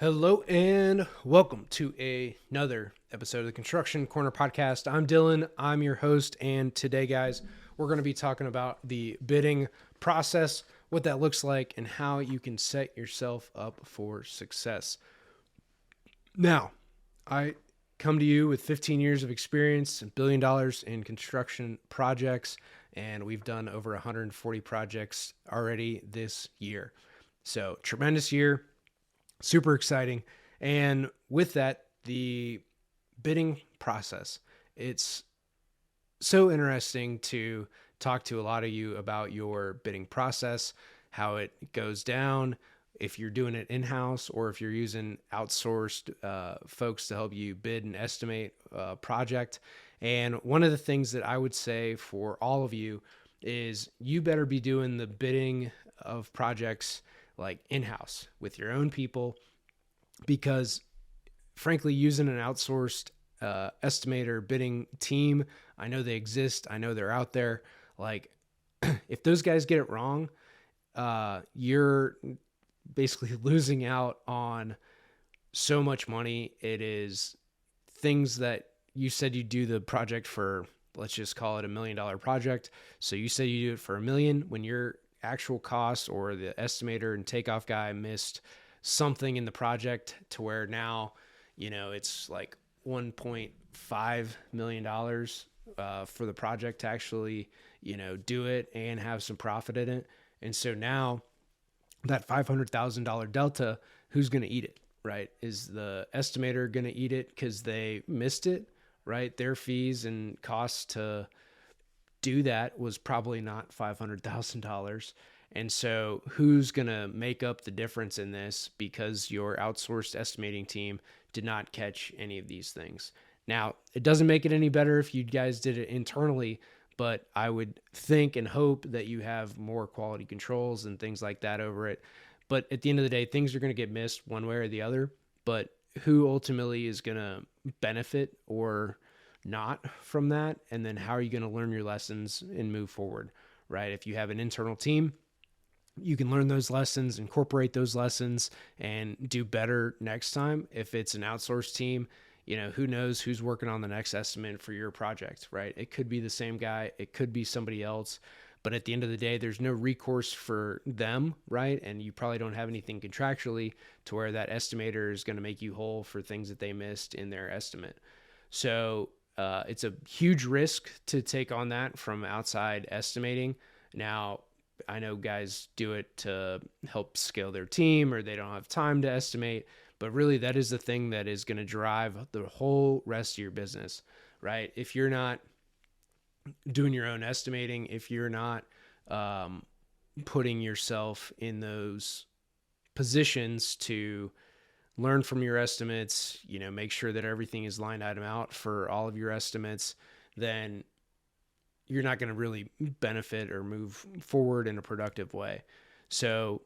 Hello and welcome to another episode of the Construction Corner podcast. I'm Dylan, I'm your host, and today, guys, we're going to be talking about the bidding process, what that looks like, and how you can set yourself up for success. Now, I come to you with 15 years of experience, $1 billion in construction projects, and we've done over 140 projects already this year. So, tremendous year. Super exciting. And with that, the bidding process. It's so interesting to talk to a lot of you about your bidding process, how it goes down, if you're doing it in-house or if you're using outsourced folks to help you bid and estimate a project. And one of the things that I would say for all of you is you better be doing the bidding of projects like in-house with your own people, because frankly, using an outsourced estimator bidding team, I know they exist, I know they're out there. Like, if those guys get it wrong, you're basically losing out on so much money. It is things that you said you do the project for, let's just call it $1 million project. So you said you do it for $1 million when your actual cost or the estimator and takeoff guy missed something in the project to where now, it's like $1.5 million for the project to actually, do it and have some profit in it. And so now that $500,000 delta, who's going to eat it, right? Is the estimator going to eat it because they missed it, right? Their fees and costs to do that was probably not $500,000. And so who's going to make up the difference in this because your outsourced estimating team did not catch any of these things? Now, it doesn't make it any better if you guys did it internally, but I would think and hope that you have more quality controls and things like that over it. But at the end of the day, things are going to get missed one way or the other. But who ultimately is going to benefit or not from that? And then how are you going to learn your lessons and move forward, right? If you have an internal team, you can learn those lessons, incorporate those lessons, and do better next time. If it's an outsourced team, who knows who's working on the next estimate for your project, right? It could be the same guy. It could be somebody else. But at the end of the day, there's no recourse for them, right? And you probably don't have anything contractually to where that estimator is going to make you whole for things that they missed in their estimate. So it's a huge risk to take on that from outside estimating. Now, I know guys do it to help scale their team or they don't have time to estimate, but really that is the thing that is going to drive the whole rest of your business, right? If you're not doing your own estimating, if you're not putting yourself in those positions to learn from your estimates, make sure that everything is line item out for all of your estimates, then you're not going to really benefit or move forward in a productive way. So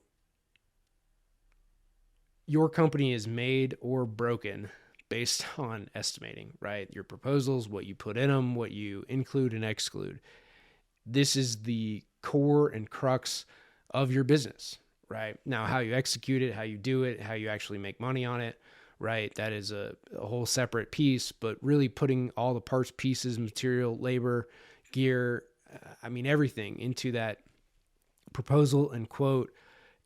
your company is made or broken based on estimating, right? Your proposals, what you put in them, what you include and exclude. This is the core and crux of your business, right? Now, how you execute it, how you do it, how you actually make money on it, right? That is a whole separate piece, but really putting all the parts, pieces, material, labor, gear, everything into that proposal and quote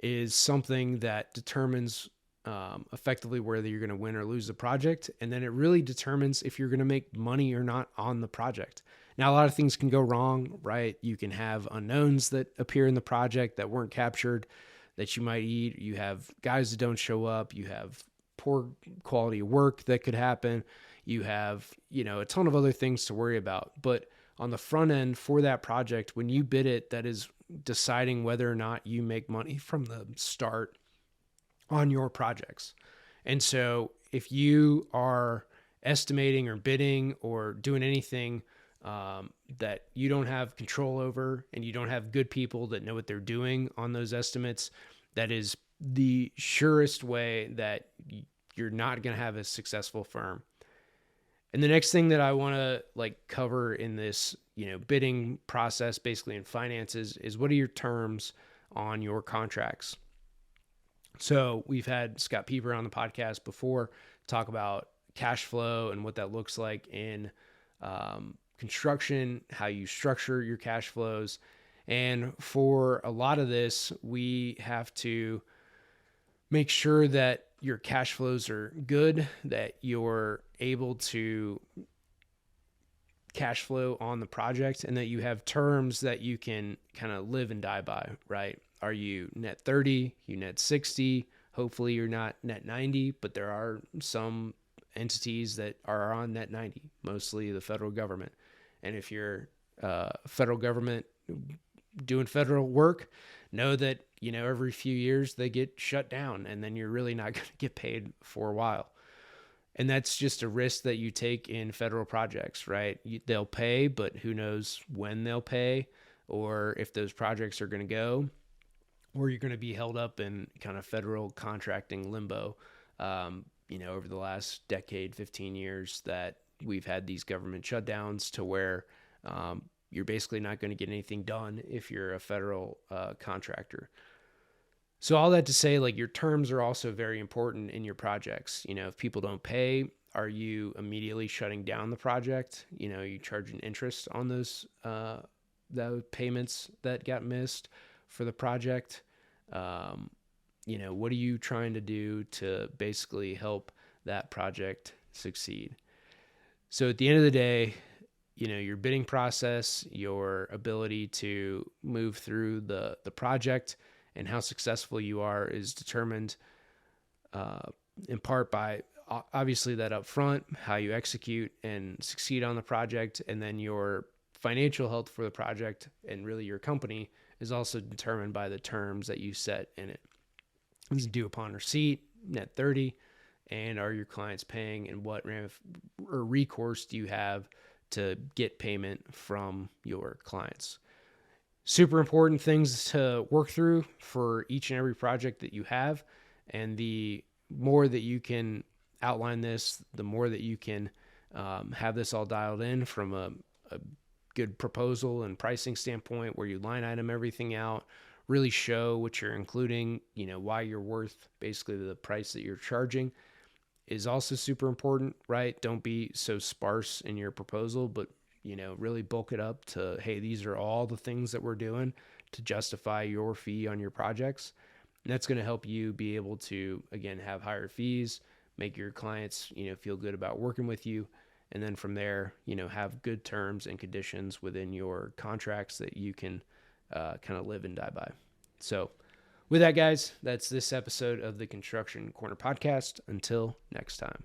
is something that determines effectively whether you're going to win or lose the project. And then it really determines if you're going to make money or not on the project. Now, a lot of things can go wrong, right? You can have unknowns that appear in the project that weren't captured that you might eat. You have guys that don't show up. You have poor quality of work that could happen. You have, a ton of other things to worry about. But on the front end for that project, when you bid it, that is deciding whether or not you make money from the start on your projects. And so if you are estimating or bidding or doing anything that you don't have control over and you don't have good people that know what they're doing on those estimates, that is the surest way that you're not going to have a successful firm. And the next thing that I want to cover in this, bidding process, basically in finances, is what are your terms on your contracts? So we've had Scott Pieper on the podcast before talk about cash flow and what that looks like in construction, how you structure your cash flows. And for a lot of this, we have to make sure that your cash flows are good, that you're able to cash flow on the project, and that you have terms that you can kind of live and die by, right? Are you net 30, you net 60? Hopefully you're not net 90, but there are some entities that are on net 90, mostly the federal government. And if you're federal government doing federal work, know that, every few years they get shut down, and then you're really not going to get paid for a while. And that's just a risk that you take in federal projects, right? They'll pay, but who knows when they'll pay, or if those projects are going to go, or you're going to be held up in kind of federal contracting limbo. Over the last decade, 15 years, that we've had these government shutdowns to where you're basically not going to get anything done if you're a federal contractor. So all that to say, like, your terms are also very important in your projects. If people don't pay, are you immediately shutting down the project? You charging interest on those payments that got missed for the project? What are you trying to do to basically help that project succeed? So at the end of the day, your bidding process, your ability to move through the project, and how successful you are is determined in part by obviously that up front, how you execute and succeed on the project, and then your financial health for the project and really your company is also determined by the terms that you set in it. Is due upon receipt, net 30, and are your clients paying, and what recourse do you have to get payment from your clients? Super important things to work through for each and every project that you have. And the more that you can outline this, the more that you can have this all dialed in from a good proposal and pricing standpoint, where you line item everything out, really show what you're including, why you're worth basically the price that you're charging, is also super important, right? Don't be so sparse in your proposal, but really bulk it up to, hey, these are all the things that we're doing to justify your fee on your projects. And that's going to help you be able to, again, have higher fees, make your clients, feel good about working with you. And then from there, have good terms and conditions within your contracts that you can kind of live and die by. So with that, guys, that's this episode of the Construction Corner podcast. Until next time.